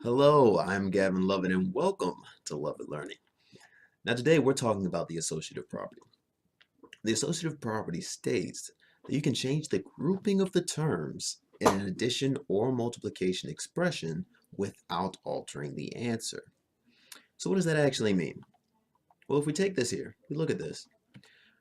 Hello, I'm Gavin Lovett and welcome to Lovett Learning. Now today we're talking about the associative property. The associative property states that you can change the grouping of the terms in an addition or multiplication expression without altering the answer. So what does that actually mean? Well, if we take this here, we look at this.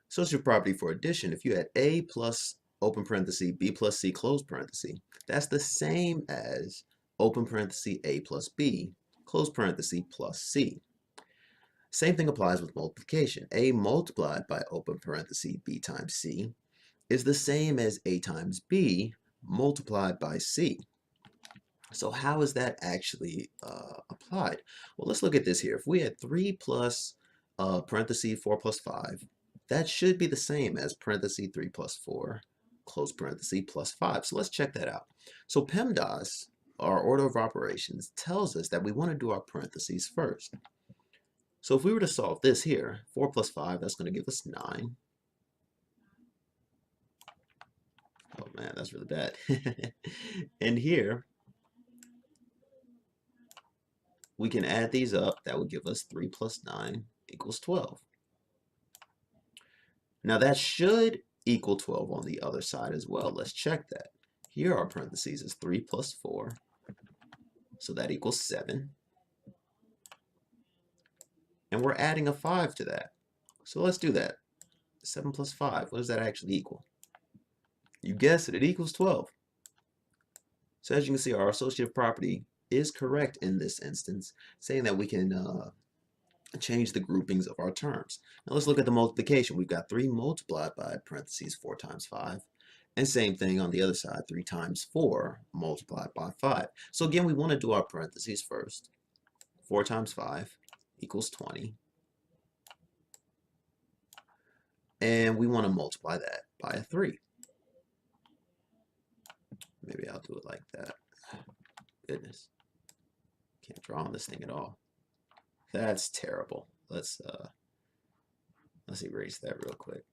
Associative property for addition, if you had A plus open parenthesis, B plus C close parenthesis, that's the same as open parenthesis A plus B, close parenthesis plus C. Same thing applies with multiplication. A multiplied by open parenthesis B times C is the same as A times B multiplied by C. So how is that actually applied? Well, let's look at this here. If we had 3 plus parenthesis 4 plus 5, that should be the same as parenthesis 3 plus 4, close parenthesis plus 5. So let's check that out. So PEMDAS, our order of operations, tells us that we want to do our parentheses first. So if we were to solve this here, 4 plus 5, that's going to give us 9. Oh man, that's really bad. And here, we can add these up. That would give us 3 plus 9 equals 12. Now that should equal 12 on the other side as well. Let's check that. Here our parentheses is 3 plus 4. So that equals 7. And we're adding a 5 to that. So let's do that. 7 plus 5, what does that actually equal? You guessed it, it equals 12. So as you can see, our associative property is correct in this instance, saying that we can change the groupings of our terms. Now let's look at the multiplication. We've got 3 multiplied by parentheses 4 times 5. And same thing on the other side, 3 times 4 multiplied by 5. So again, we want to do our parentheses first. 4 times 5 equals 20. And we want to multiply that by a 3. Maybe I'll do it like that. Goodness. Can't draw on this thing at all. That's terrible. Let's erase that real quick.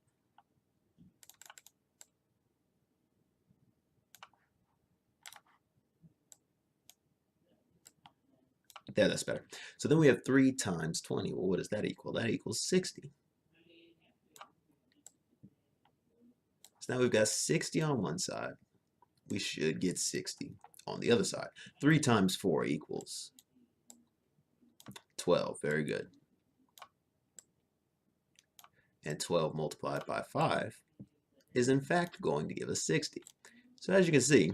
There, that's better. So then we have 3 times 20. Well, what does that equal? That equals 60. So now we've got 60 on one side. We should get 60 on the other side. 3 times 4 equals 12. Very good. And 12 multiplied by 5 is in fact going to give us 60. So as you can see,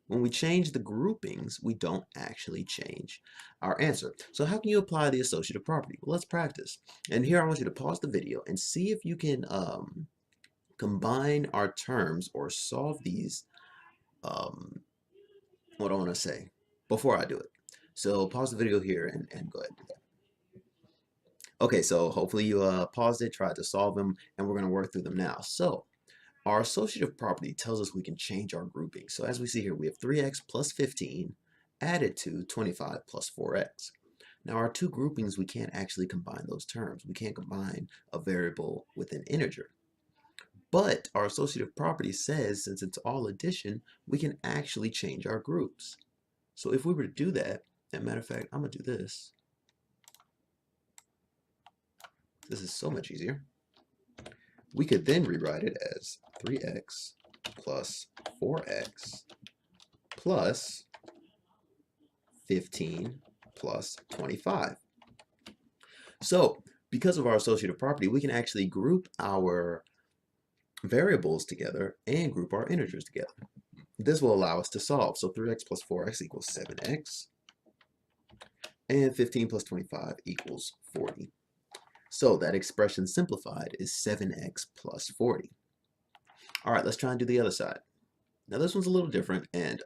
when we change the groupings, we don't actually change our answer. So how can you apply the associative property? Well, let's practice. And here I want you to pause the video and see if you can combine our terms or solve these, what I want to say, before I do it. So pause the video here and go ahead and do that. Okay, so hopefully you paused it, tried to solve them, and we're going to work through them now. So our associative property tells us we can change our grouping. So as we see here, we have 3x plus 15 added to 25 plus 4x. Now our two groupings, we can't actually combine those terms. We can't combine a variable with an integer. But our associative property says, since it's all addition, we can actually change our groups. So if we were to do that, as a matter of fact, I'm going to do this. This is so much easier. We could then rewrite it as 3x plus 4x plus 15 plus 25. So because of our associative property, we can actually group our variables together and group our integers together. This will allow us to solve. So 3x plus 4x equals 7x, and 15 plus 25 equals 40. So that expression simplified is 7x plus 40. All right, let's try and do the other side. Now this one's a little different, and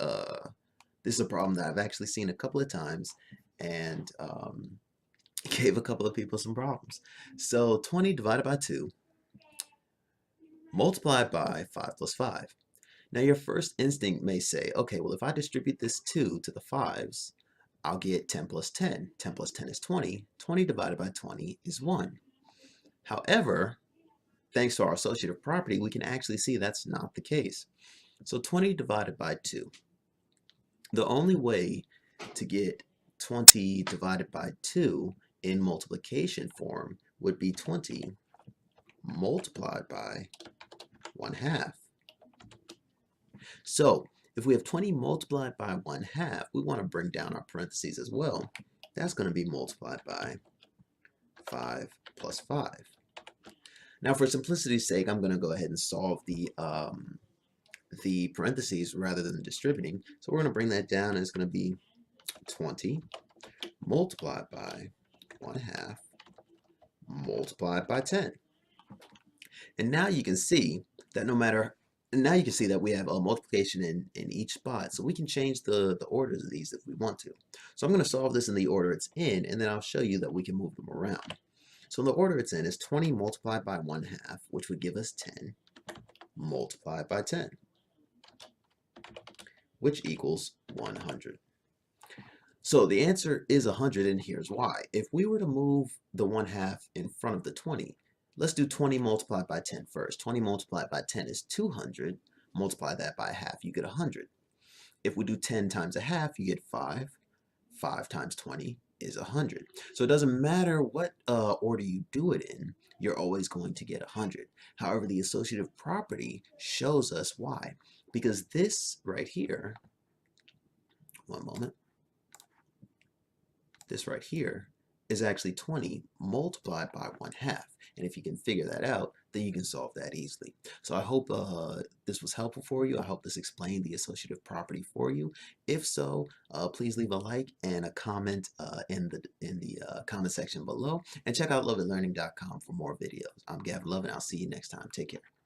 this is a problem that I've actually seen a couple of times and gave a couple of people some problems. So 20 divided by 2 multiplied by 5 plus 5. Now your first instinct may say, okay, well if I distribute this 2 to the 5s, I'll get 10 plus 10. 10 plus 10 is 20. 20 divided by 20 is 1. However, thanks to our associative property, we can actually see that's not the case. So 20 divided by 2. The only way to get 20 divided by 2 in multiplication form would be 20 multiplied by 1/2. So if we have 20 multiplied by 1/2, we want to bring down our parentheses as well. That's going to be multiplied by 5 plus 5. Now for simplicity's sake, I'm going to go ahead and solve the parentheses rather than distributing. So we're going to bring that down, and it's going to be 20 multiplied by 1/2 multiplied by 10. And now you can see that we have a multiplication in each spot, so we can change the orders of these if we want to. So I'm going to solve this in the order it's in, and then I'll show you that we can move them around. So the order it's in is 20 multiplied by 1/2, which would give us 10 multiplied by 10, which equals 100. So the answer is 100, and here's why. If we were to move the 1/2 in front of the 20, let's do 20 multiplied by 10 first. 20 multiplied by 10 is 200. Multiply that by 1/2, you get 100. If we do 10 times 1/2, you get 5. 5 times 20 is 100. So it doesn't matter what order you do it in, you're always going to get 100. However, the associative property shows us why. Because this right here, one moment, this right here is actually 20 multiplied by 1/2. And if you can figure that out, then you can solve that easily. So I hope this was helpful for you. I hope this explained the associative property for you. If so, please leave a like and a comment in the comment section below. And check out lovettlearning.com for more videos. I'm Gavin Love, and I'll see you next time. Take care.